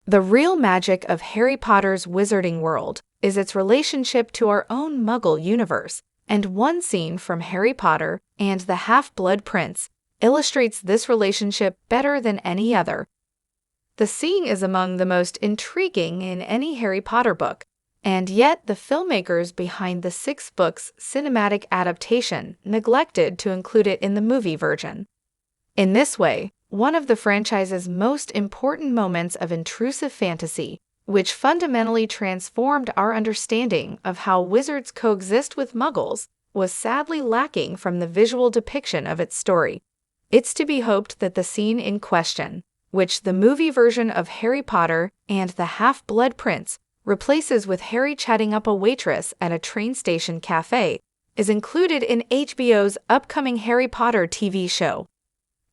The real magic of Harry Potter's wizarding world is its relationship to our own Muggle universe, and one scene from Harry Potter and the Half-Blood Prince illustrates this relationship better than any other. The scene is among the most intriguing in any Harry Potter book, and yet the filmmakers behind the sixth book's cinematic adaptation neglected to include it in the movie version. In this way, one of the franchise's most important moments of intrusive fantasy, which fundamentally transformed our understanding of how wizards coexist with Muggles, was sadly lacking from the visual depiction of its story. It's to be hoped that the scene in question, which the movie version of Harry Potter and the Half-Blood Prince replaces with Harry chatting up a waitress at a train station cafe, is included in HBO's upcoming Harry Potter TV show.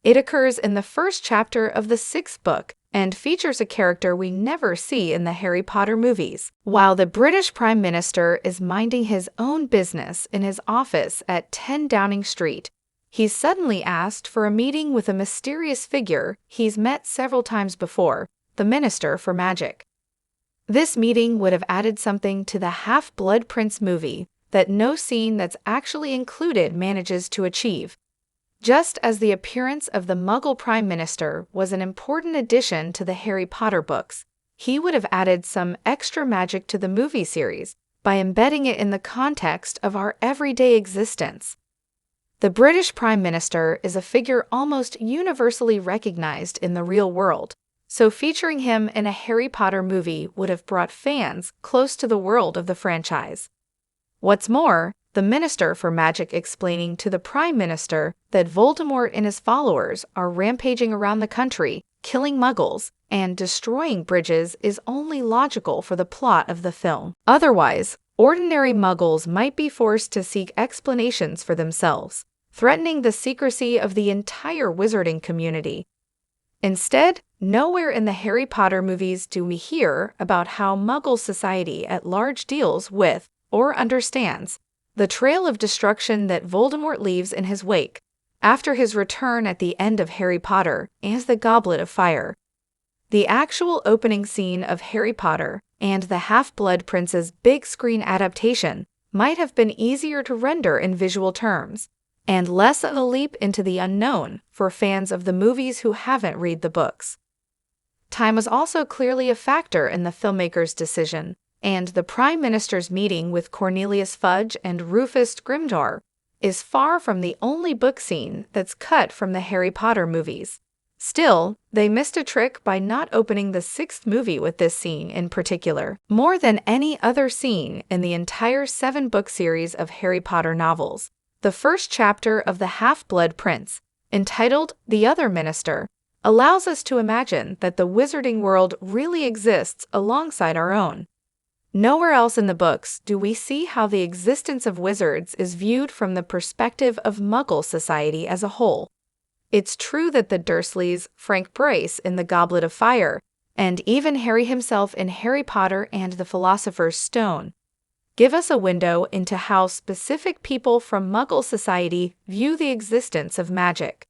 It occurs in the first chapter of the sixth book and features a character we never see in the Harry Potter movies. While the British Prime Minister is minding his own business in his office at 10 Downing Street, he's suddenly asked for a meeting with a mysterious figure he's met several times before, the Minister for Magic. This meeting would have added something to the Half-Blood Prince movie that no scene that's actually included manages to achieve. Just as the appearance of the Muggle Prime Minister was an important addition to the Harry Potter books, he would have added some extra magic to the movie series by embedding it in the context of our everyday existence. The British Prime Minister is a figure almost universally recognized in the real world, so featuring him in a Harry Potter movie would have brought fans close to the world of the franchise. What's more, the Minister for Magic explaining to the Prime Minister that Voldemort and his followers are rampaging around the country, killing Muggles, and destroying bridges is only logical for the plot of the film. Otherwise, ordinary Muggles might be forced to seek explanations for themselves, threatening the secrecy of the entire wizarding community. Instead, nowhere in the Harry Potter movies do we hear about how Muggle society at large deals with, or understands, the trail of destruction that Voldemort leaves in his wake after his return at the end of Harry Potter as the Goblet of Fire. The actual opening scene of Harry Potter and the Half-Blood Prince's big screen adaptation might have been easier to render in visual terms, and less of a leap into the unknown for fans of the movies who haven't read the books. Time was also clearly a factor in the filmmakers' decision, and the Prime Minister's meeting with Cornelius Fudge and Rufus Grimjour is far from the only book scene that's cut from the Harry Potter movies. Still, they missed a trick by not opening the sixth movie with this scene in particular. More than any other scene in the entire 7-book series of Harry Potter novels, the first chapter of The Half-Blood Prince, entitled The Other Minister, allows us to imagine that the wizarding world really exists alongside our own. Nowhere else in the books do we see how the existence of wizards is viewed from the perspective of Muggle society as a whole. It's true that the Dursleys, Frank Brace in The Goblet of Fire, and even Harry himself in Harry Potter and the Philosopher's Stone give us a window into how specific people from Muggle society view the existence of magic.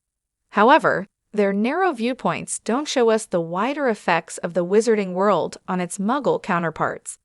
However, their narrow viewpoints don't show us the wider effects of the wizarding world on its Muggle counterparts.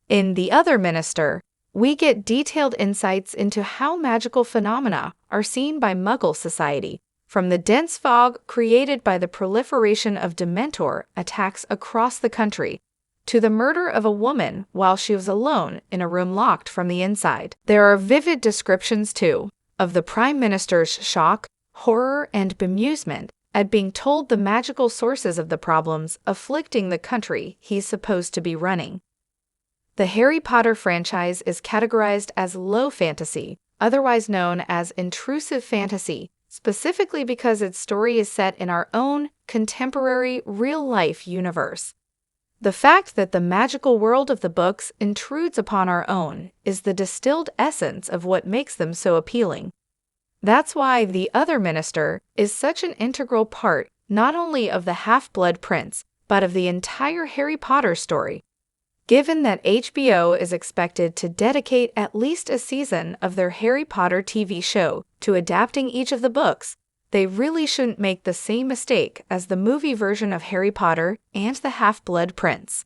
In The Other Minister, we get detailed insights into how magical phenomena are seen by Muggle society, from the dense fog created by the proliferation of Dementor attacks across the country, to the murder of a woman while she was alone in a room locked from the inside. There are vivid descriptions, too, of the Prime Minister's shock, horror, and bemusement at being told the magical sources of the problems afflicting the country he's supposed to be running. The Harry Potter franchise is categorized as low fantasy, otherwise known as intrusive fantasy, specifically because its story is set in our own, contemporary, real-life universe. The fact that the magical world of the books intrudes upon our own is the distilled essence of what makes them so appealing. That's why The Other Minister is such an integral part not only of the Half-Blood Prince, but of the entire Harry Potter story. Given that HBO is expected to dedicate at least a season of their Harry Potter TV show to adapting each of the books, They really shouldn't make the same mistake as the movie version of Harry Potter and the Half-Blood Prince.